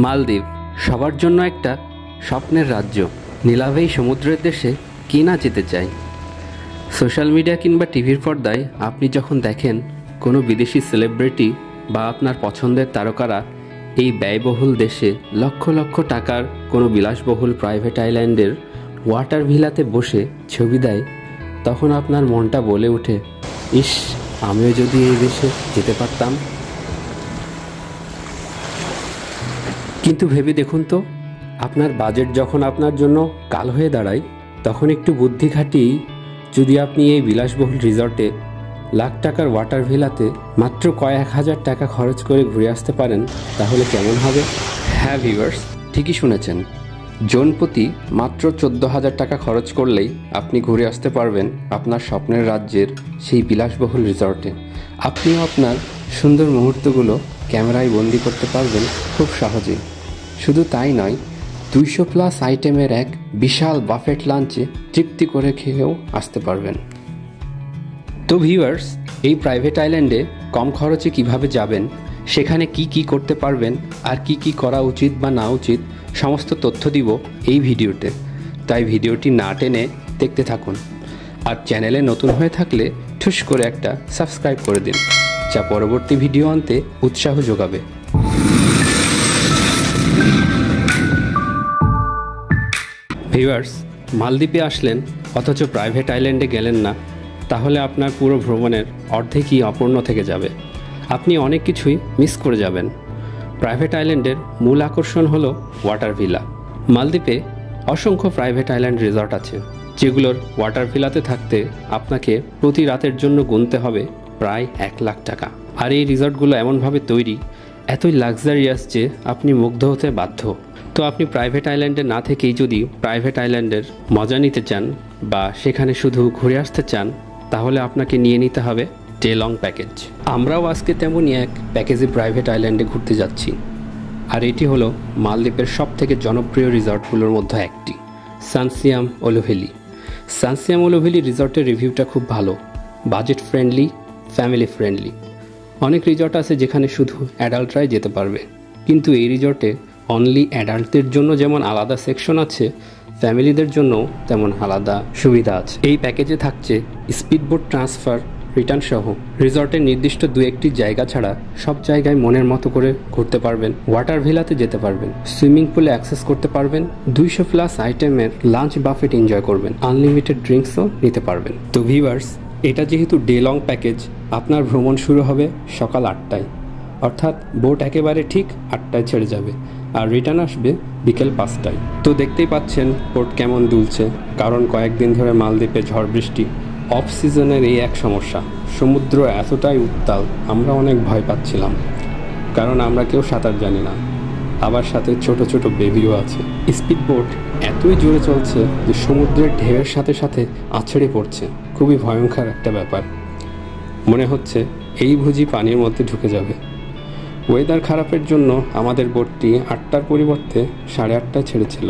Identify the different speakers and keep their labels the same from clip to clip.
Speaker 1: মালদ্বীপ সবার জন্য একটা স্বপ্নের রাজ্য। নীলাভেই সমুদ্রের দেশে কে না যেতে চায়। সোশ্যাল মিডিয়া কিংবা টিভির পর্দায় আপনি যখন দেখেন কোনো বিদেশি সেলিব্রিটি বা আপনার পছন্দের তারকারা এই ব্যয়বহুল দেশে লক্ষ লক্ষ টাকার কোনো বিলাসবহুল প্রাইভেট আইল্যান্ডের ওয়াটার ভিলাতে বসে ছবি দেয়, তখন আপনার মনটা বলে ওঠে, ইস, আমিও যদি এই দেশে যেতে পারতাম। কিন্তু ভেবে দেখুন তো, আপনার বাজেট যখন আপনার জন্য কাল হয়ে দাঁড়ায়, তখন একটু বুদ্ধি খাটিয়েই যদি আপনি এই বিলাসবহুল রিসর্টে লাখ টাকার ওয়াটার ভিলাতে মাত্র কয়েক হাজার টাকা খরচ করে ঘুরে আসতে পারেন, তাহলে কেমন হবে? হ্যাঁ ভিউয়ার্স, ঠিকই শুনেছেন। জনপ্রতি মাত্র 14,000 টাকা খরচ করলেই আপনি ঘুরে আসতে পারবেন আপনার স্বপ্নের রাজ্যের সেই বিলাসবহুল রিসর্টে। আপনিও আপনার সুন্দর মুহূর্তগুলো ক্যামেরায় বন্দি করতে পারবেন খুব সহজেই। শুধু তাই নয়, 200+ আইটেমের এক বিশাল বাফেট লাঞ্চে তৃপ্তি করে খেয়েও আসতে পারবেন। তো ভিউয়ার্স, এই প্রাইভেট আইল্যান্ডে কম খরচে কিভাবে যাবেন, সেখানে কি করতে পারবেন, আর কি করা উচিত বা না উচিত, সমস্ত তথ্য দিব এই ভিডিওতে। তাই ভিডিওটি না টেনে দেখতে থাকুন। আর চ্যানেলে নতুন হয়ে থাকলে ঠুস করে একটা সাবস্ক্রাইব করে দিন, যা পরবর্তী ভিডিও আনতে উৎসাহ যোগাবে। ভিউয়ার্স, মালদ্বীপে আসলেন অথচ প্রাইভেট আইল্যান্ডে গেলেন না, তাহলে আপনার পুরো ভ্রমণের অর্ধেকই অপূর্ণ থেকে যাবে। আপনি অনেক কিছুই মিস করে যাবেন। প্রাইভেট আইল্যান্ডের মূল আকর্ষণ হলো ওয়াটার ভিলা। মালদ্বীপে অসংখ্য প্রাইভেট আইল্যান্ড রিসর্ট আছে, যেগুলোর ওয়াটার ভিলাতে থাকতে আপনাকে প্রতি রাতের জন্য গুনতে হবে প্রায় 1 লাখ টাকা। আর এই রিসর্টগুলো এমনভাবে তৈরি, এতই লাক্সারিয়াস যে আপনি মুগ্ধ হতে বাধ্য। তো আপনি প্রাইভেট আইল্যান্ডে না থেকেই যদি প্রাইভেট আইল্যান্ডের মজা নিতে চান বা সেখানে শুধু ঘুরে আসতে চান, তাহলে আপনাকে নিয়ে নিতে হবে ডে লং প্যাকেজ। আমরাও আজকে তেমনই এক প্যাকেজে প্রাইভেট আইল্যান্ডে ঘুরতে যাচ্ছি। আর এটি হলো মালদ্বীপের সবথেকে জনপ্রিয় রিসর্টগুলোর মধ্যে একটি, সানসিয়াম ওলোভেলি। সানসিয়াম ওলোভেলি রিসর্টের রিভিউটা খুব ভালো, বাজেট ফ্রেন্ডলি, ফ্যামিলি ফ্রেন্ডলি। অনেক রিসর্ট আছে যেখানে শুধু অ্যাডাল্টরাই যেতে পারবে, কিন্তু এই রিসর্টে অনলি অ্যাডাল্টদের জন্য যেমন আলাদা সেকশন আছে, ফ্যামিলিদের জন্য তেমন আলাদা সুবিধা আছে। এই প্যাকেজে থাকছে স্পিডবোট ট্রান্সফার, রিটার্ন সহ। রিসর্টের নির্দিষ্ট 2-1টি জায়গা ছাড়া সব জায়গায় মনের মতো করে ঘুরতে পারবেন। ওয়াটার ভিলাতে যেতে পারবেন, সুইমিং পুলে অ্যাক্সেস করতে পারবেন, 200+ আইটেমের লাঞ্চ বাফেট এনজয় করবেন, আনলিমিটেড ড্রিঙ্কসও নিতে পারবেন। তো ভিউয়ার্স, এটা যেহেতু ডে লং প্যাকেজ, আপনার ভ্রমণ শুরু হবে সকাল 8টায়, অর্থাৎ বোট একেবারে ঠিক 8টায় ছেড়ে যাবে আর রিটার্ন আসবে বিকেল 5টায়। তো দেখতেই পাচ্ছেন বোট কেমন দুলছে, কারণ কয়েকদিন ধরে মালদ্বীপে ঝড় বৃষ্টি। অফ সিজনের এই এক সমস্যা, সমুদ্র এতটাই উত্তাল, আমরা অনেক ভয় পাচ্ছিলাম, কারণ আমরা কেউ সাঁতার জানি না, আবার সাথে ছোট ছোট বেবিও আছে। স্পিড বোট এতই জোরে চলছে যে সমুদ্রের ঢেউয়ের সাথে সাথে আছড়ে পড়ছে। খুবই ভয়ঙ্কর একটা ব্যাপার, মনে হচ্ছে এই বুঝি পানির মধ্যে ঢুকে যাবে। ওয়েদার খারাপের জন্য আমাদের বোটটি 8টার পরিবর্তে 8:30টায় ছেড়েছিল।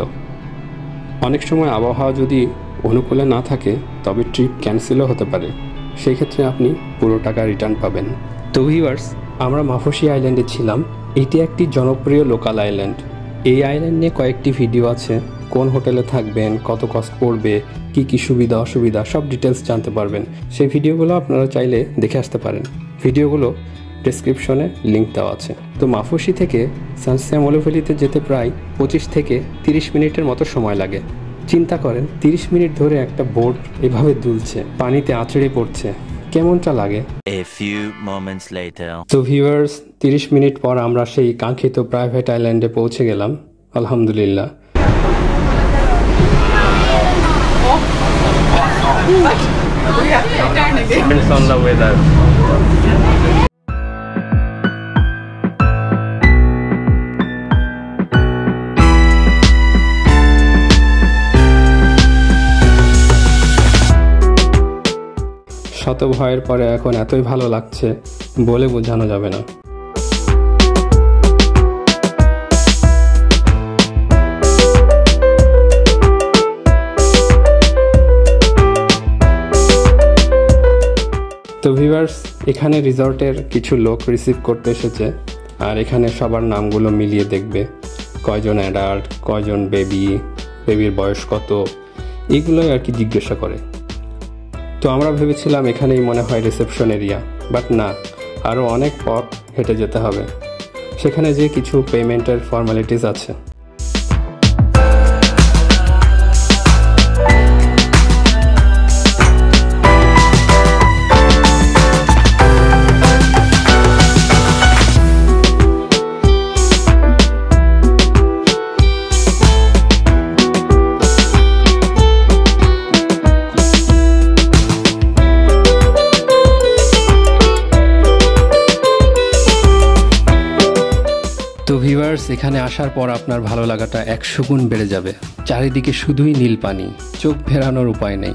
Speaker 1: অনেক সময় আবহাওয়া যদি অনুকূলে না থাকে, তবে ট্রিপ ক্যান্সেলও হতে পারে, সেই ক্ষেত্রে আপনি পুরো টাকা রিটার্ন পাবেন। তো ভিউয়ার্স, আমরা মাফোসি আইল্যান্ডে ছিলাম। এটি একটি জনপ্রিয় লোকাল আইল্যান্ড। এই আইল্যান্ড নিয়ে কয়েকটি ভিডিও আছে, কোন হোটেলে থাকবেন, কত কস্ট পড়বে, কি সুবিধা অসুবিধা, সব ডিটেলস জানতে পারবেন। সেই ভিডিওগুলো আপনারা চাইলে দেখে আসতে পারেন। ভিডিওগুলো ডেসক্রিপশনে লিঙ্ক দেওয়া আছে। তো মাফোসি থেকে সানসিয়াম ওলোভেলিতে যেতে প্রায় 25 থেকে 30 মিনিটের মতো সময় লাগে। চিন্তা করেন, 30 মিনিট ধরে একটা বোট এভাবে দুলছে, পানিতে আছড়ে পড়ছে, কেমনটা লাগে। তো ভিউয়ার্স, 30 মিনিট পর আমরা সেই কাঙ্ক্ষিত প্রাইভেট আইল্যান্ডে পৌঁছে গেলাম, আলহামদুলিল্লাহ। শত ভয়ের পরে এখন এতই ভালো লাগছে, বলে বোঝানো যাবে না। তো ভিউয়ার্স, এখানে রিসর্টের কিছু লোক রিসিভ করতে এসেছে, আর এখানে সবার নামগুলো মিলিয়ে দেখবে। কয়জন অ্যাডাল্ট, কয়জন বেবির বয়স কত, এগুলোই আর কি জিজ্ঞাসা করে। তো আমরা ভেবেছিলাম এখানেই মনে হয় রিসেপশন এরিয়া, বাট না, আরও অনেক পথ হেঁটে যেতে হবে। সেখানে যে কিছু পেমেন্টের ফর্মালিটিস আছে। তো ভিউয়ার্স, এখানে আসার পর আপনার ভালো লাগাটা 100 গুণ বেড়ে যাবে। চারিদিকে শুধুই নীল পানি, চোখ ফেরানোর উপায় নেই।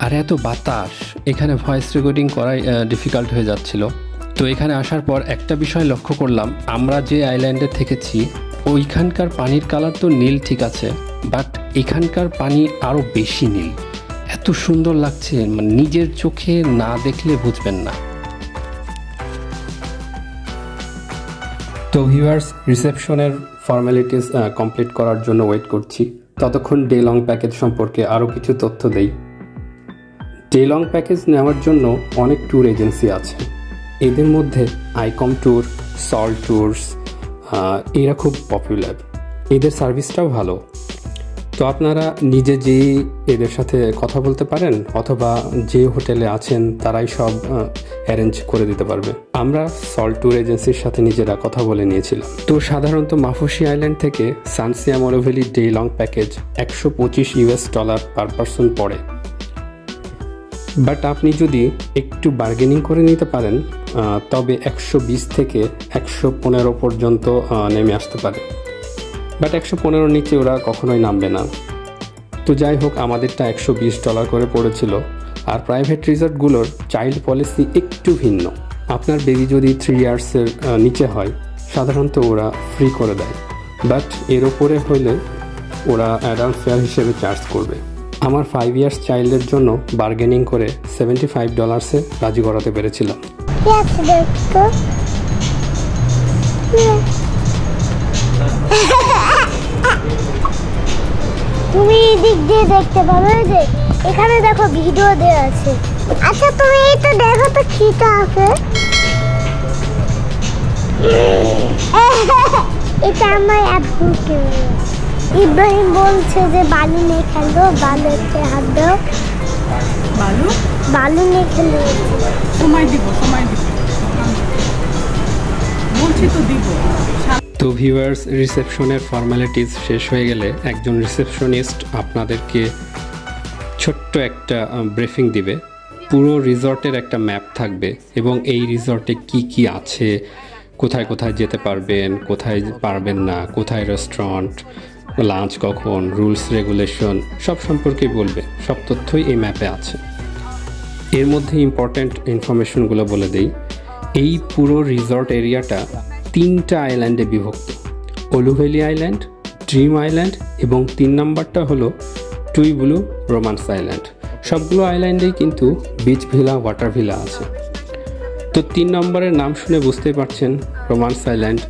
Speaker 1: আর এত বাতাস, এখানে ভয়েস রেকর্ডিং করাই ডিফিকাল্ট হয়ে যাচ্ছিল। তো এখানে আসার পর একটা বিষয় লক্ষ্য করলাম, আমরা যে আইল্যান্ডে থেকেছি ওইখানকার পানির কালার তো নীল ঠিক আছে, বাট এখানকার পানি আরও বেশি নীল। এত সুন্দর লাগছে, মানে নিজের চোখে না দেখলে বুঝবেন না। তো ভিউয়ার্স, রিসেপশনের ফর্মালিটিস কমপ্লিট করার জন্য ওয়েট করছি। ততক্ষণ ডে লং প্যাকেজ সম্পর্কে আরও কিছু তথ্য দেই। ডে লং প্যাকেজ নেওয়ার জন্য অনেক ট্যুর এজেন্সি আছে। এদের মধ্যে আইকম ট্যুর, সল্ট ট্যুরস, এরা খুব পপুলার। এদের সার্ভিসটাও ভালো। তো আপনারা নিজে যেই এদের সাথে কথা বলতে পারেন, অথবা যে হোটেলে আছেন তারাই সব অ্যারেঞ্জ করে দিতে পারবে। আমরা সল্ট ট্যুর এজেন্সির সাথে নিজেরা কথা বলে নিয়েছিলাম। তো সাধারণত মাফুসি আইল্যান্ড থেকে সানসিয়া মোরোভেলি day long package $125 per person পড়ে। বাট আপনি যদি একটু বার্গেনিং করে নিতে পারেন তবে 120 থেকে 115 পর্যন্ত নেমে আসতে পারে। বাট 115 নিচে ওরা কখনোই নামবে না। তো যাই হোক, আমাদেরটা $120 করে পড়েছিল। আর প্রাইভেট রিসর্টগুলোর চাইল্ড পলিসি একটু ভিন্ন। আপনার বেবি যদি 3 ইয়ার্সের নিচে হয় সাধারণত ওরা ফ্রি করে দেয়, বাট এর ওপরে হলে ওরা অ্যাডাল্ট ফেয়ার হিসেবে চার্জ করবে। আমার 5 ইয়ার্স চাইল্ডের জন্য বার্গেনিং করে $75 রাজি করাতে পেরেছিলাম।
Speaker 2: তুমি এদিক দিয়ে দেখতে পাবে, যে এখানে দেখো ভিডিও দেওয়া আছে। আচ্ছা তুমি এটা দেখো তো কিটা আছে। এটা আমার আব্বুকে। ইব্রাহিম বলছে যে বালু নিয়ে খেলবো, বালুতে হাত দাও। বালু নিয়ে খেলবো।
Speaker 3: সময় দিব বলছি তো দিব।
Speaker 1: তো ভিউয়ার্স, রিসেপশনের ফর্মালিটিস শেষ হয়ে গেলে একজন রিসেপশনিস্ট আপনাদেরকে ছোট্ট একটা ব্রিফিং দিবে। পুরো রিসর্টের একটা ম্যাপ থাকবে এবং এই রিসর্টে কি কি আছে, কোথায় কোথায় যেতে পারবেন, কোথায় পারবেন না, কোথায় রেস্টুরেন্ট, লাঞ্চ কখন, রুলস রেগুলেশন সব সম্পর্কে বলবে। সব তথ্যই এই ম্যাপে আছে। এর মধ্যে ইম্পর্ট্যান্ট ইনফরমেশনগুলো বলে দেই। এই পুরো রিসর্ট এরিয়াটা 3টা আইল্যান্ডে বিভক্ত। ওলুভেলি আইল্যান্ড, ড্রিম আইল্যান্ড এবং 3 নম্বরটা হলো টুই ব্লু রোমান্স আইল্যান্ড। সবগুলো আইল্যান্ডেই কিন্তু বিচ ভিলা, ওয়াটার ভিলা আছে। তো 3 নম্বরের নাম শুনে বুঝতেই পারছেন, রোমান্স আইল্যান্ড।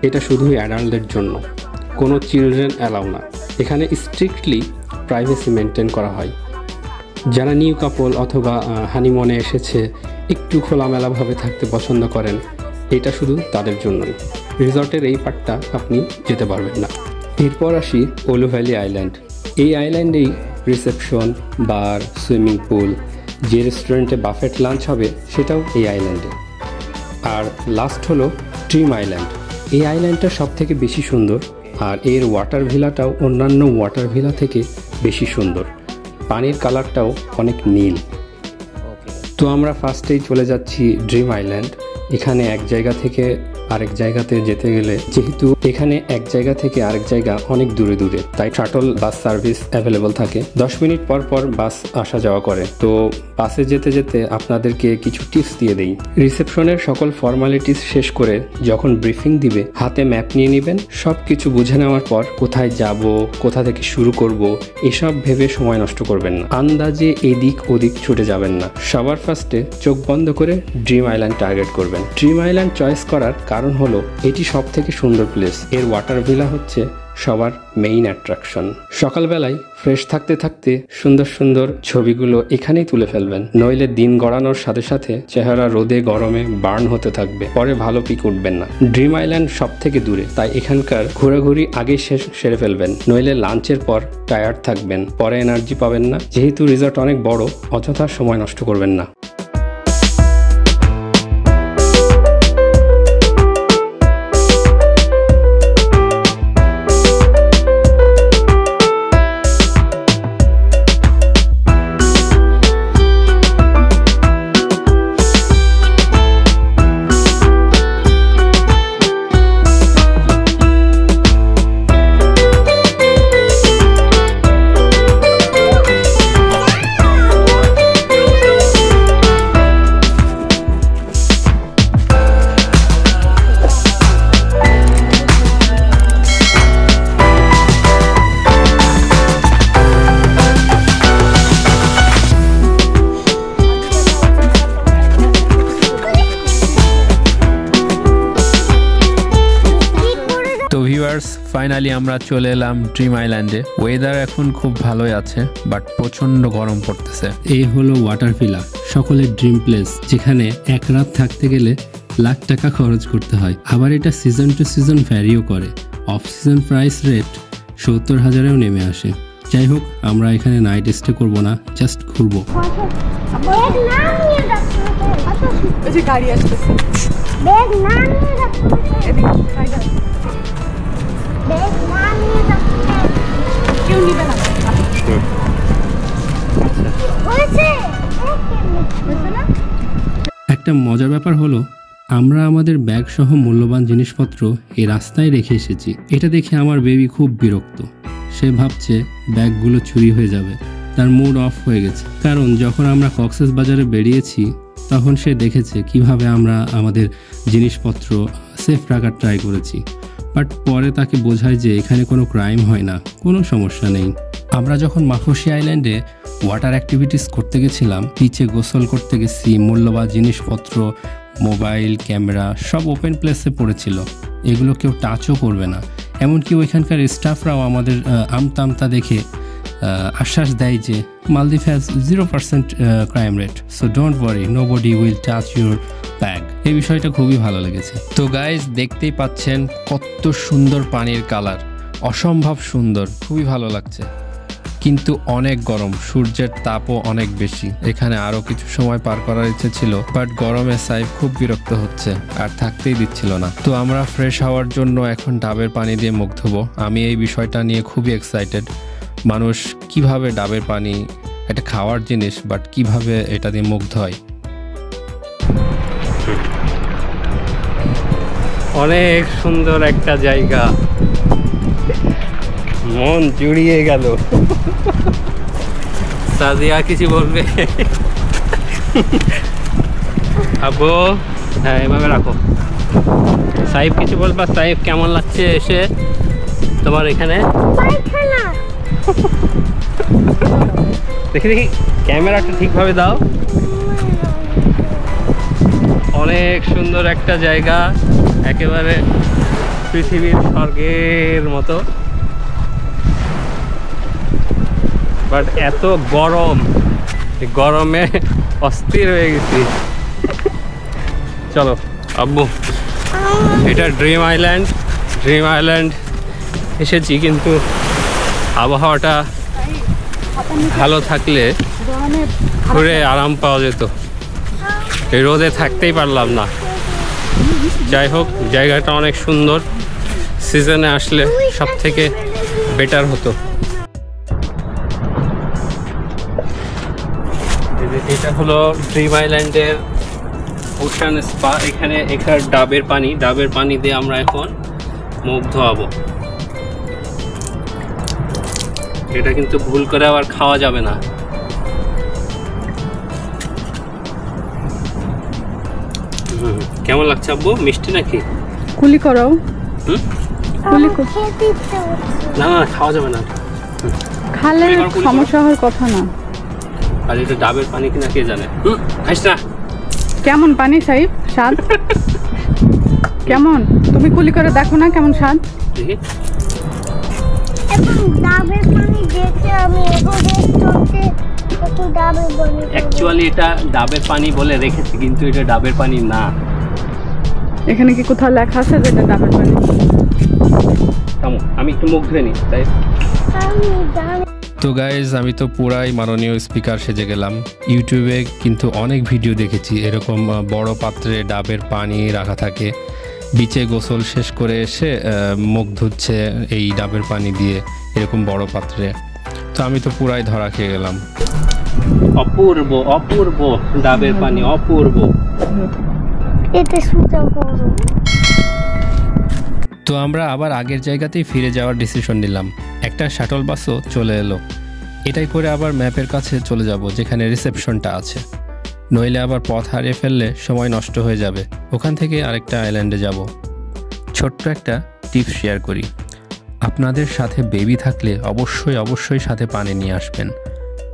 Speaker 1: এটা শুধুই অ্যাডাল্টদের জন্য, কোনো চিলড্রেন অ্যালাউ না। এখানে স্ট্রিক্টলি প্রাইভেসি মেনটেন করা হয়। যারা নিউ কাপল অথবা হানিমুনে এসেছে, একটু খোলামেলাভাবে থাকতে পছন্দ করেন, এটা শুধু তাদের জন্যই। রিসর্টের এই পার্টটা আপনি যেতে পারবেন না। এরপর আসি ওলু ভ্যালি আইল্যান্ড। এই আইল্যান্ডেই রিসেপশন, বার, সুইমিং পুল, যে রেস্টুরেন্টে বাফেট লাঞ্চ হবে সেটাও এই আইল্যান্ডে। আর লাস্ট হলো ড্রিম আইল্যান্ড। এই আইল্যান্ডটা সব থেকে বেশি সুন্দর, আর এর ওয়াটার ভিলাটাও অন্যান্য ওয়াটার ভিলা থেকে বেশি সুন্দর। পানির কালারটাও অনেক নীল। তো আমরা ফার্স্টেই চলে যাচ্ছি ড্রিম আইল্যান্ড। এখানে এক জায়গা থেকে আরেক জায়গাতে যেতে গেলে, যেহেতু এখানে এক জায়গা থেকে আরেক জায়গা অনেক দূরে দূরে, তাই শাটল বাস সার্ভিস অ্যাভেলেবল থাকে। 10 মিনিট পর পর বাস আসা যাওয়া করে। তো বাসে যেতে যেতে আপনাদেরকে কিছু টিপস দিয়ে দেই। রিসেপশনের সকল ফর্মালিটিস শেষ করে যখন ব্রিফিং দিবে, হাতে ম্যাপ নিয়ে নেবেন। সব কিছু বুঝে নেওয়ার পর কোথায় যাব, কোথা থেকে শুরু করব, এসব ভেবে সময় নষ্ট করবেন না। আন্দাজে এদিক ওদিক ছুটে যাবেন না। সবার ফার্স্টে চোখ বন্ধ করে ড্রিম আইল্যান্ড টার্গেট করবেন। ড্রিম আইল্যান্ড চয়েস করার কারণ কারণ হলো এটি সব থেকে সুন্দর প্লেস। এর ওয়াটার ভিলা হচ্ছে সবার মেইন অ্যাট্রাকশন। সকালবেলায় ফ্রেশ থাকতে থাকতে সুন্দর সুন্দর ছবিগুলো এখানেই তুলে ফেলবেন, নইলে দিন গড়ানোর সাথে সাথে চেহারা রোদে গরমে বার্ন হতে থাকবে, পরে ভালো পিক উঠবেন না। ড্রিম আইল্যান্ড সব থেকে দূরে, তাই এখানকার ঘোরাঘুরি আগেই সেরে ফেলবেন, নইলে লাঞ্চের পর টায়ার্ড থাকবেন, পরে এনার্জি পাবেন না। যেহেতু রিসর্ট অনেক বড়, অযথা সময় নষ্ট করবেন না।
Speaker 4: ফাইনালি আমরা চলে এলাম ড্রিম আইল্যান্ডে। ওয়েদার এখন খুব ভালোই আছে, বাট প্রচন্ড গরম পড়তেছে।
Speaker 1: এই হলো ওয়াটার ভিলা, সকলের ড্রিম প্লেস, যেখানে এক রাত থাকতে গেলে লাখ টাকা খরচ করতে হয়। আবার এটা সিজন টু সিজন ভ্যারিও করে, অফ সিজন প্রাইস রেট 70,000-এও নেমে আসে। যাই হোক, আমরা এখানে নাইট স্টে করবো না, জাস্ট ঘুরবো।
Speaker 3: গাড়ি আসতেছে। কেউ নিবে না।
Speaker 1: একটা মজার ব্যাপার হলো, আমরা আমাদের ব্যাগ সহ মূল্যবান জিনিসপত্র এই রাস্তায় রেখে এসেছি। এটা দেখে আমার বেবি খুব বিরক্ত। সে ভাবছে ব্যাগগুলো চুরি হয়ে যাবে। তার মুড অফ হয়ে গেছে, কারণ যখন আমরা কক্সবাজারে বেরিয়েছি তখন সে দেখেছে কিভাবে আমরা আমাদের জিনিসপত্র সেফ রাখার ট্রাই করেছি। বাট পরে তাকে বোঝায় যে এখানে কোনো ক্রাইম হয় না, কোনো সমস্যা নেই। আমরা যখন মাফুসি আইল্যান্ডে ওয়াটার অ্যাক্টিভিটিস করতে গেছিলাম, বিচে গোসল করতে গেছি, মূল্যবান জিনিসপত্র, মোবাইল, ক্যামেরা সব ওপেন প্লেসে পড়েছিল। এগুলো কেউ টাচও করবে না। এমনকি ওইখানকার স্টাফরাও আমাদের আমতা দেখে আশ্বাস দেয় যে মালদ্বীপ has 0% crime rate, so don't worry, nobody will touch your bag. এই বিষয়টা খুবই ভালো লেগেছে।
Speaker 4: তো গাইজ, দেখতেই পাচ্ছেন কত সুন্দর পানির কালার, অসম্ভব সুন্দর, খুবই ভালো লাগছে। কিন্তু অনেক গরম, সূর্যের তাপও অনেক বেশি। এখানে আরো কিছু সময় পার করার ইচ্ছে ছিল, বাট গরমে সাইফ খুব বিরক্ত হচ্ছে, আর থাকতেই দিচ্ছিল না। তো আমরা ফ্রেশ হওয়ার জন্য এখন ডাবের পানি দিয়ে মুখ ধোবো। আমি এই বিষয়টা নিয়ে খুবই এক্সাইটেড। মানুষ কিভাবে ডাবের পানি, এটা খাওয়ার জিনিস, বাট কিভাবে এটা দিয়ে মুখ ধোয়।
Speaker 1: অনেক সুন্দর একটা জায়গা, মন জুড়িয়ে গেল। সাদিয়া কিছু বলবে? আব্বু, হ্যাঁ এভাবে রাখো। সাইফ কিছু বলবা? সাইফ কেমন লাগছে এসে তোমার এখানে? দেখি ক্যামেরাটা ঠিকভাবে দাও। অনেক সুন্দর একটা জায়গা, একেবারে পৃথিবীর স্বর্গের মতো। বাট এত গরম, গরমে অস্থির হয়ে গেছি। চলো আব্বু, এটা ড্রিম আইল্যান্ড এসেছি, কিন্তু আবহাওয়াটা ভালো থাকলে ঘুরে আরাম পাওয়া যেত। এই রোদে থাকতেই পারলাম না। যাই হোক, জায়গাটা অনেক সুন্দর, সিজনে আসলে সব থেকে বেটার হতো। এটা হলো ড্রিম আইল্যান্ডের ওশান স্পা। এখানে ডাবের পানি দিয়ে আমরা এখন মুখ ধোয়াবো। এটা কিন্তু ভুল করে আবার খাওয়া যাবে না। কেমন লাগছে আব্বু? মিষ্টি নাকি?
Speaker 3: কুলি করো।
Speaker 1: না খাওয়া যাবে না,
Speaker 3: খালে সমস্যা হওয়ার কথা না।
Speaker 1: আর এটা ডাবের পানি কিনা কে জানে। খাইস না।
Speaker 3: কেমন পানি সাইফ? স্বাদ কেমন? তুমি কুলি করে দেখো না কেমন স্বাদ।
Speaker 1: দেখি।
Speaker 2: এবং ডাবের পানি দেখে আমি এগো দেখতে একটু ডাবের পানি
Speaker 1: অ্যাকচুয়ালি এটা ডাবের পানি বলে রেখেছি, কিন্তু এটা ডাবের পানি না।
Speaker 3: এখানে কি কোথাও লেখা আছে যে এটা ডাবের পানি?
Speaker 1: থামো, আমি একটু মুখ ধুয়ে নিই। তাই
Speaker 2: আমি জানি
Speaker 4: তো গাইজ, আমি তো পুরাই মাননীয় স্পিকার সেজে গেলাম। ইউটিউবে কিন্তু অনেক ভিডিও দেখেছি এরকম বড় পাত্রে ডাবের পানি রাখা থাকে, বিচে গোসল শেষ করে এসে মুখ ধুচ্ছে এই ডাবের পানি দিয়ে এরকম বড় পাত্রে। তো আমি তো পুরাই ধরা খেয়ে গেলাম।
Speaker 1: অপূর্ব অপূর্ব ডাবের পানি, অপূর্ব।
Speaker 2: এতে সুতা করব।
Speaker 4: তো আমরা আবার আগের জায়গাতেই ফিরে যাওয়ার ডিসিশন নিলাম। একটা শাটল বাসও চলে এলো। এটাই করে আবার ম্যাপের কাছে চলে যাব যেখানে রিসেপশনটা আছে, নইলে আবার পথ হারিয়ে ফেললে সময় নষ্ট হয়ে যাবে। ওখান থেকে আরেকটা আইল্যান্ডে যাব। ছোট্ট একটা টিপ শেয়ার করি, আপনাদের সাথে বেবি থাকলে অবশ্যই সাথে পানি নিয়ে আসবেন,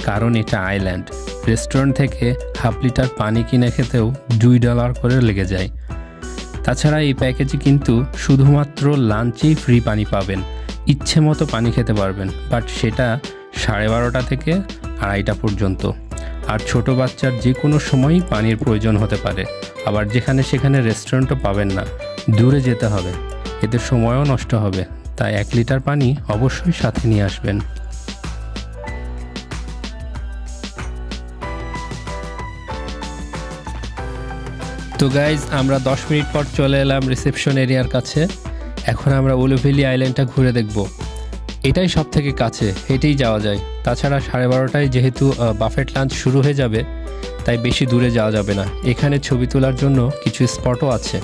Speaker 4: কারণ এটা আইল্যান্ড। রেস্টুরেন্ট থেকে হাফ লিটার পানি কিনে খেতেও $2 করে লেগে যায়। তাছাড়া এই প্যাকেজে কিন্তু শুধুমাত্র লাঞ্চেই ফ্রি পানি পাবেন, ইচ্ছে মতো পানি খেতে পারবেন, বাট সেটা 12:30 থেকে 2:30 পর্যন্ত। আর ছোট বাচ্চার যে কোনো সময়ই পানির প্রয়োজন হতে পারে। আবার যেখানে সেখানে রেস্টুরেন্টও পাবেন না, দূরে যেতে হবে, এতে সময়ও নষ্ট হবে। তাই 1 লিটার পানি অবশ্যই সাথে নিয়ে আসবেন। তো গাইজ, আমরা 10 মিনিট পর চলে এলাম রিসেপশন এরিয়ার কাছে। এখন আমরা উলুভেলি আইল্যান্ডটা ঘুরে দেখব। এটাই সব থেকে কাছে, হেঁটেই যাওয়া যায়। তাছাড়া 12:30টায় যেহেতু বাফেট লাঞ্চ শুরু হয়ে যাবে, তাই বেশি দূরে যাওয়া যাবে না। এখানে ছবি তোলার জন্য কিছু স্পটও আছে।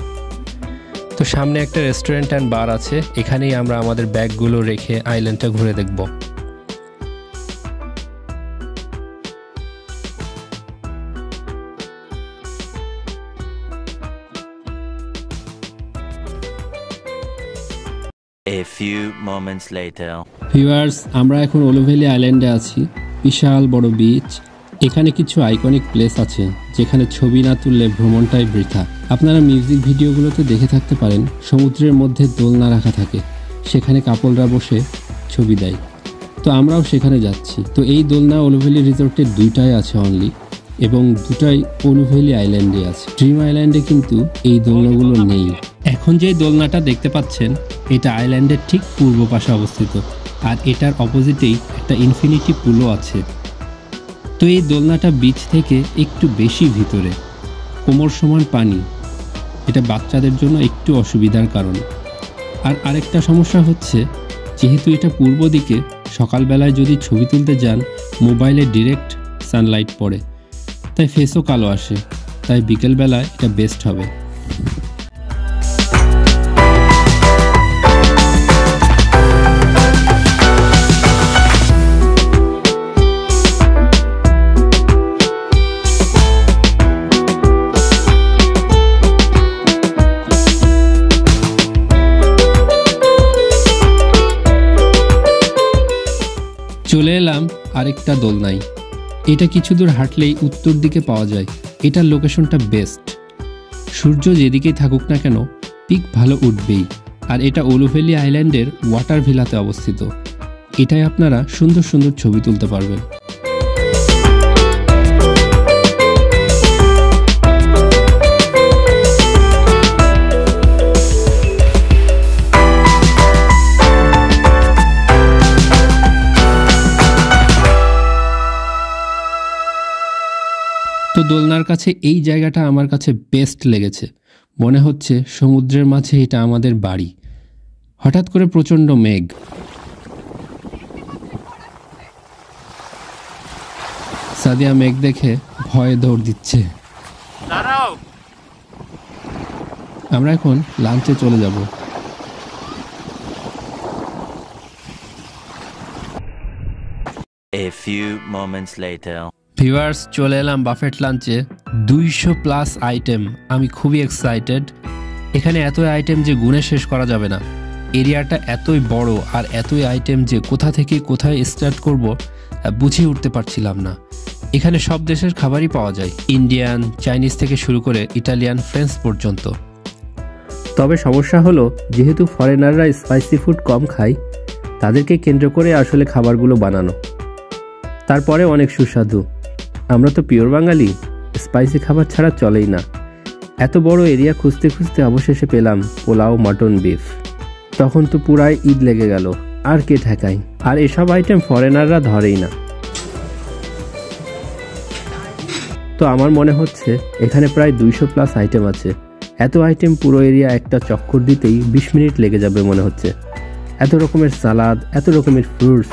Speaker 4: তো সামনে একটা রেস্টুরেন্ট অ্যান্ড বার আছে, এখানেই আমরা আমাদের ব্যাগগুলো রেখে আইল্যান্ডটা ঘুরে দেখব।
Speaker 5: A few moments later.
Speaker 1: Viewers, আমরা এখন উলুভেলি আইল্যান্ডে আছি। বিশাল বড় বিচ। এখানে কিছু আইকনিক প্লেস আছে যেখানে ছবি না তুললে ভ্রমণটাই বৃথা। আপনারা মিউজিক ভিডিওগুলোতে দেখে থাকতে পারেন, সমুদ্রের মধ্যে দোলনা রাখা থাকে, সেখানে কাপলরা বসে ছবি দেয়। তো আমরাও সেখানে যাচ্ছি। তো এই দোলনা উলুভেলি রিসোর্টে 2টাই আছে অনলি, এবং 2টাই উলুভেলি আইল্যান্ডে আছে। ড্রিম আইল্যান্ডে কিন্তু এই দোলনাগুলো নেই। এখন যে দোলনাটা দেখতে পাচ্ছেন, এটা আইল্যান্ডের ঠিক পূর্ব পাশে অবস্থিত, আর এটার অপোজিটেই একটা ইনফিনিটি পুলও আছে। তো এই দোলনাটা বিচ থেকে একটু বেশি ভিতরে, কোমর সমান পানি। এটা বাচ্চাদের জন্য একটু অসুবিধার কারণ। আর আরেকটা সমস্যা হচ্ছে, যেহেতু এটা পূর্ব দিকে, সকালবেলায় যদি ছবি তুলতে যান, মোবাইলে ডিরেক্ট সানলাইট পড়ে, তাই ফেসও কালো আসে। তাই বিকেলবেলায় এটা বেস্ট হবে। চলে এলাম আরেকটা দোলনায়। এটা কিছু দূর হাঁটলেই উত্তর দিকে পাওয়া যায়। এটার লোকেশনটা বেস্ট। সূর্য যেদিকেই থাকুক না কেন, পিক ভালো উঠবেই। আর এটা উলুভেলি আইল্যান্ডের ওয়াটার ভিলাতে অবস্থিত। এটাই আপনারা সুন্দর সুন্দর ছবি তুলতে পারবেন। তো দোলনার কাছে এই জায়গাটা আমার কাছে বেস্ট লেগেছে। মনে হচ্ছে সমুদ্রের মাঝে এটা আমাদের বাড়ি। হঠাৎ করে প্রচণ্ড মেঘ। সাদিয়া মেঘ দেখে ভয়ে দৌড় দিচ্ছে। আমরা এখন লাঞ্চে চলে যাব।
Speaker 5: A few moments later.
Speaker 4: Viewers, চলে এলাম বাফেট লাঞ্চে। 200+ আইটেম। আমি খুবই এক্সাইটেড। এখানে এতই আইটেম যে গুণে শেষ করা যাবে না। এরিয়াটা এতই বড় আর এতই আইটেম যে কোথা থেকে কোথায় স্টার্ট করব বুঝে উঠতে পারছিলাম না। এখানে সব দেশের খাবারই পাওয়া যায়, ইন্ডিয়ান, চাইনিজ থেকে শুরু করে ইটালিয়ান, ফ্রেঞ্চ পর্যন্ত।
Speaker 1: তবে সমস্যা হলো যেহেতু ফরেনাররা স্পাইসি ফুড কম খায়, তাদেরকে কেন্দ্র করে আসলে খাবারগুলো বানানো। তারপরে অনেক সুস্বাদু। আমরা তো পিওর বাঙালি, স্পাইসি খাবার ছাড়া চলেই না। এত বড় এরিয়া খুঁজতে খুঁজতে অবশেষে পেলাম পোলাও, মটন, বিফ। তখন তো পুরাই ঈদ লেগে গেল, আর কে ঠেকায়। আর এসব আইটেম ফরেনাররা ধরেই না। তো আমার মনে হচ্ছে এখানে প্রায় 200+ আইটেম আছে। এত আইটেম পুরো এরিয়া একটা চক্কর দিতেই 20 মিনিট লেগে যাবে মনে হচ্ছে। এত রকমের সালাদ, এত রকমের fruits.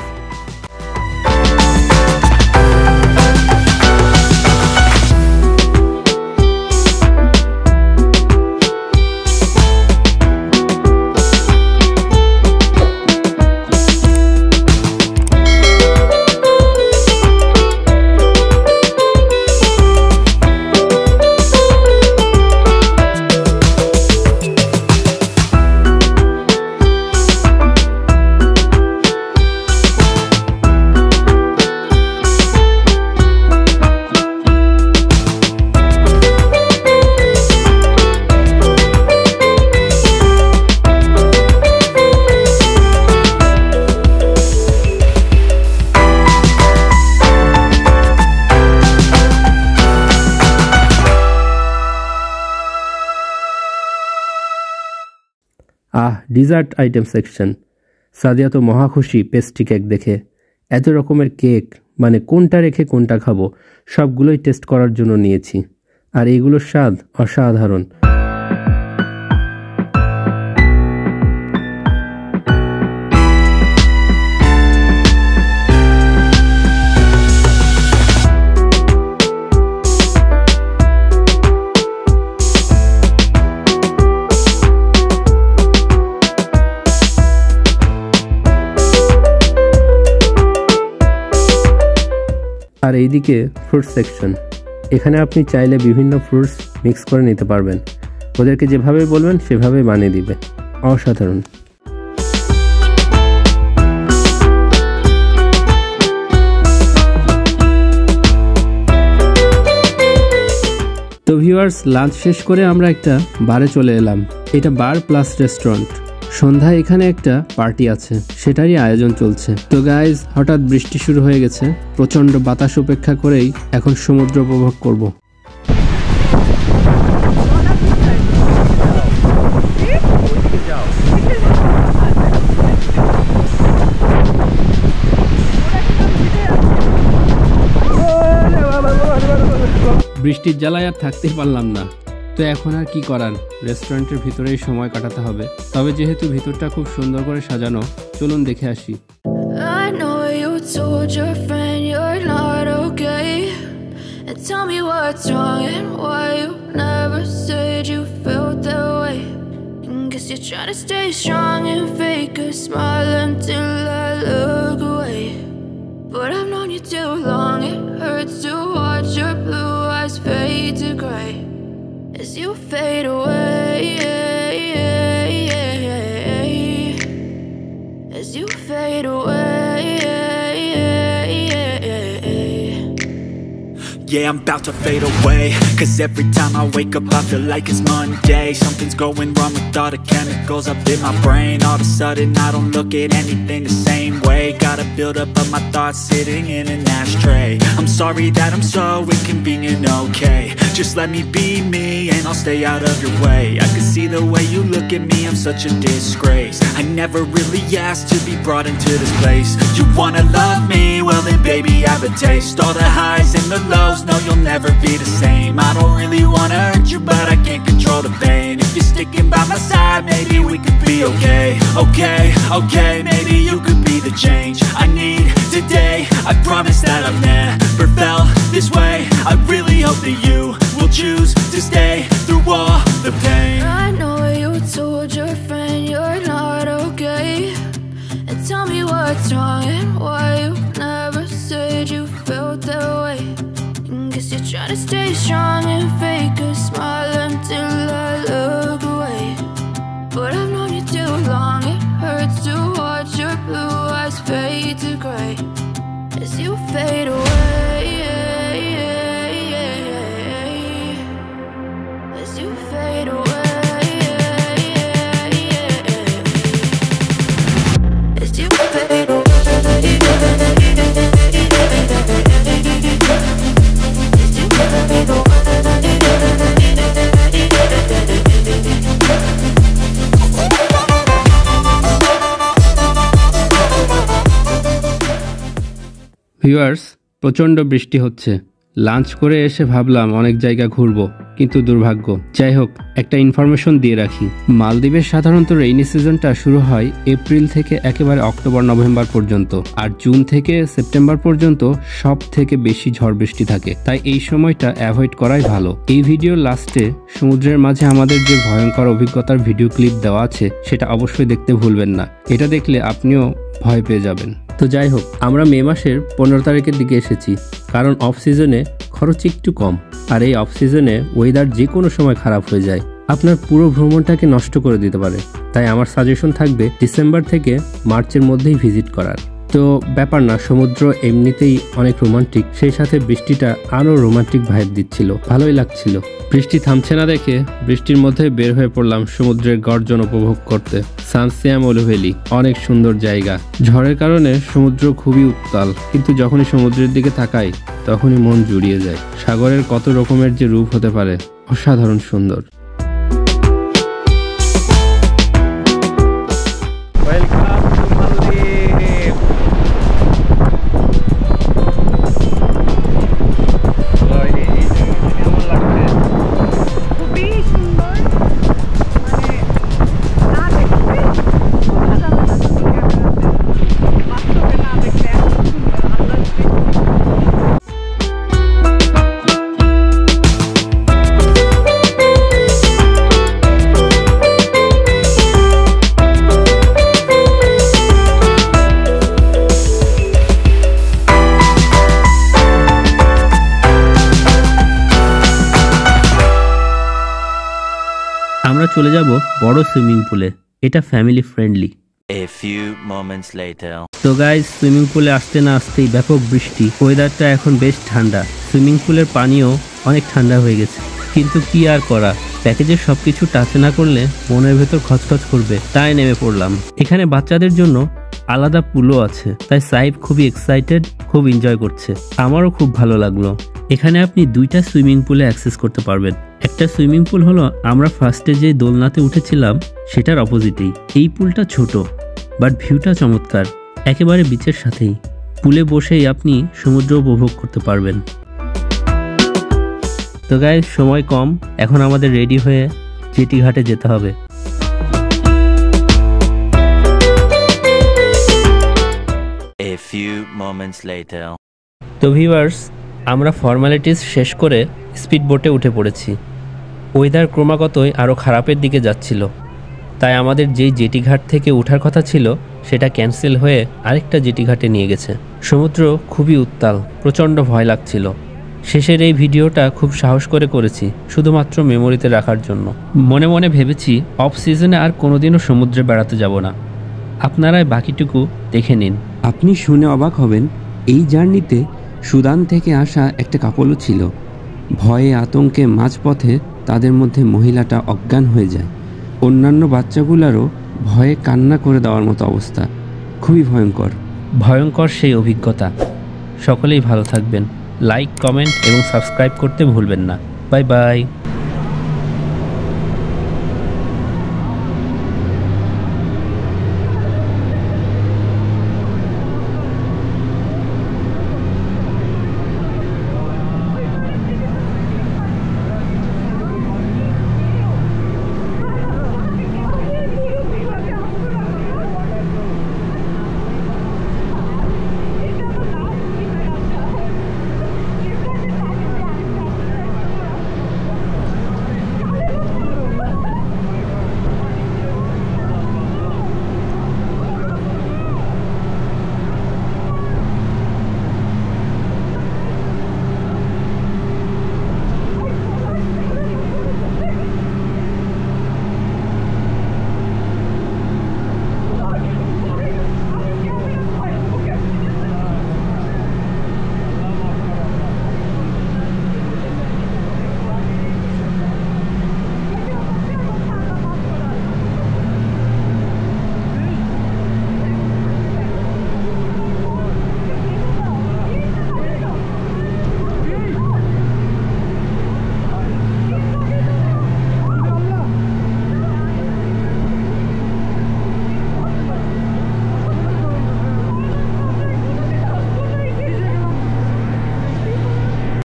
Speaker 1: Dessert item section. Sadia তো মহা খুশি পেস্ট্রি কেক দেখে। এত রকমের কেক, মানে কোনটা রেখে কোনটা খাবো সবগুলোই টেস্ট করার জন্য নিয়েছি। আর এইগুলোর স্বাদ অসাধারণ। আর এইদিকে ফ্রুট সেকশন। এখানে আপনি চাইলে বিভিন্ন ফ্রুটস মিক্স করে নিতে পারবেন। ওদেরকে যেভাবে বলবেন সেভাবে বানিয়ে দিবে। অসাধারণ। তো ভিউয়ার্স, লাঞ্চ শেষ করে আমরা একটা বারে চলে এলাম। এটা বার প্লাস রেস্টুরেন্ট। সন্ধ্যায় এখানে একটা পার্টি আছে, সেটারই আয়োজন চলছে। তো গাইজ, হঠাৎ বৃষ্টি শুরু হয়ে গেছে। প্রচন্ড বাতাস উপেক্ষা করেই এখন সমুদ্র উপভোগ করব। বৃষ্টির জ্বালায় আর থাকতেই পারলাম না। তো এখন আর কি করার, রেস্টুরেন্টের ভিতরেই সময় কাটাতে হবে। তবে যেহেতু ভিতরটা খুব সুন্দর করে সাজানো, চলুন দেখে আসি।
Speaker 6: I know you told your friend you're not okay, and tell me what's wrong and why you never said you felt that way. Guess you're trying to stay strong and fake a smile until I look away. But I've known you too long, it hurts to watch your blue eyes fade to gray as you fade away, as you fade away.
Speaker 7: Yeah, I'm about to fade away, 'cause every time I wake up I feel like it's Monday. Something's going wrong with all the chemicals up in my brain. All of a sudden I don't look at anything the same way. Gotta build up of my thoughts sitting in an ashtray. I'm sorry that I'm so inconvenient, okay. Just let me be me and I'll stay out of your way. I can see the way you look at me, I'm such a disgrace. I never really asked to be brought into this place. You wanna love me? Well then baby I have a taste. All the highs and the lows, no you'll never be the same. I don't really wanna hurt you but I can't control the pain. If you're sticking by my side, maybe we could be okay. Okay, maybe you could be the change I need today. I promise that I've never felt this way. I really hope that you will choose to stay through all the pain.
Speaker 6: I know you told your friend you're not okay, and tell me what's wrong and why you never said you felt that way. Guess you're trying to stay strong and fake a smile until I look away. But I've known you too long, it hurts to watch your blue eyes fade to gray as you fade away, as you fade away. fade away.
Speaker 1: Viewers, প্রচণ্ড বৃষ্টি হচ্ছে। Lunch করে এসে ভাবলাম অনেক জায়গা ঘুরবো, কিন্তু দুর্ভাগ্য। যাই হোক, একটা ইনফরমেশন দিয়ে রাখি। মালদ্বীপের সাধারণত রেইনি সিজনটা শুরু হয় এপ্রিল থেকে একেবারে অক্টোবর নভেম্বর পর্যন্ত, আর জুন থেকে সেপ্টেম্বর পর্যন্ত সব থেকে বেশি ঝড় বৃষ্টি থাকে। তাই এই সময়টা অ্যাভয়েড করাই ভালো। এই ভিডিওর লাস্টে সমুদ্রের মাঝে আমাদের যে ভয়ঙ্কর অভিজ্ঞতার ভিডিও ক্লিপ দেওয়া আছে সেটা অবশ্যই দেখতে ভুলবেন না। এটা দেখলে আপনিও ভয় পেয়ে যাবেন। তো যাই হোক, আমরা মে মাসের 15 তারিখের দিকে এসেছি, কারণ অফ সিজনে খরচ একটু কম, আর এই অফ সিজনে ওয়েদার যে কোনো সময় খারাপ হয়ে যায়, আপনার পুরো ভ্রমণটাকে নষ্ট করে দিতে পারে। তাই আমার সাজেশন থাকবে ডিসেম্বর থেকে মার্চের মধ্যেই ভিজিট করার। তো ব্যাপার না, সমুদ্র এমনিতেই অনেক রোমান্টিক, সেই সাথে বৃষ্টিটা আরও রোমান্টিক ভাইব দিচ্ছিল, ভালোই লাগছিল। বৃষ্টি থামছে না দেখে বৃষ্টির মধ্যে বের হয়ে পড়লাম সমুদ্রের গর্জন উপভোগ করতে। সান সিয়াম ওলু ভ্যালি অনেক সুন্দর জায়গা। ঝড়ের কারণে সমুদ্র খুবই উত্তাল, কিন্তু যখনই সমুদ্রের দিকে তাকাই তখনই মন জুড়িয়ে যায়। সাগরের কত রকমের যে রূপ হতে পারে, অসাধারণ সুন্দর। আমরা চলে যাব বড় সুইমিং পুলে। এটা family friendly.
Speaker 5: A few moments later.
Speaker 1: তো গাইস, সুইমিং পুলে আসতে না আসতেই ব্যাপক বৃষ্টি। ওয়েদারটা এখন বেশ ঠান্ডা, সুইমিং পুলের পানিও অনেক ঠান্ডা হয়ে গেছে। কিন্তু কি আর করা, প্যাকেজের সবকিছু টাচ না করলে মনের ভেতর খচখচ করবে, তাই নেমে পড়লাম। এখানে বাচ্চাদের জন্য আলাদা পুলও আছে, তাই সাইফ খুবই এক্সাইটেড, খুব এনজয় করছে। আমারও খুব ভালো লাগলো। এখানে আপনি দুইটা সুইমিং পুলে অ্যাক্সেস করতে পারবেন। একটা সুইমিং পুল হলো আমরা ফার্স্টে যে দোলনাতে উঠেছিলাম সেটার অপোজিটেই। এই পুলটা ছোট, বাট ভিউটা চমৎকার, একেবারে বিচের সাথেই। পুলে বসেই আপনি সমুদ্র উপভোগ করতে পারবেন। তো গাইস, সময় কম, এখন আমাদের রেডি হয়ে জেটি ঘাটে যেতে হবে।
Speaker 5: A few moments later.
Speaker 1: তো ভিউয়ার্স, আমরা ফর্মালিটিস শেষ করে স্পিড বোটে উঠে পড়েছি। ওয়েদার ক্রমাগতই আরও খারাপের দিকে যাচ্ছিল, তাই আমাদের যেই জেটি ঘাট থেকে ওঠার কথা ছিল সেটা ক্যান্সেল হয়ে আরেকটা জেটি ঘাটে নিয়ে গেছে। সমুদ্র খুবই উত্তাল, প্রচণ্ড ভয় লাগছিল। শেষের এই ভিডিওটা খুব সাহস করে করেছি, শুধুমাত্র মেমোরিতে রাখার জন্য। মনে মনে ভেবেছি অফ সিজনে আর কোনোদিনও সমুদ্রে বেড়াতে যাব না। আপনারাই বাকিটুকু দেখে নিন।
Speaker 8: আপনি শুনে অবাক হবেন, এই জার্নিতে সুদান থেকে আসা একটা কাপলও ছিল। ভয়ে আতঙ্কে মাঝপথে তাদের মধ্যে মহিলাটা অজ্ঞান হয়ে যায়। অন্যান্য বাচ্চাগুলোরও ভয়ে কান্না করে দেওয়ার মতো অবস্থা। খুবই ভয়ঙ্কর
Speaker 1: সেই অভিজ্ঞতা। সকলেই ভালো থাকবেন। লাইক, কমেন্ট এবং সাবস্ক্রাইব করতে ভুলবেন না। Bye bye.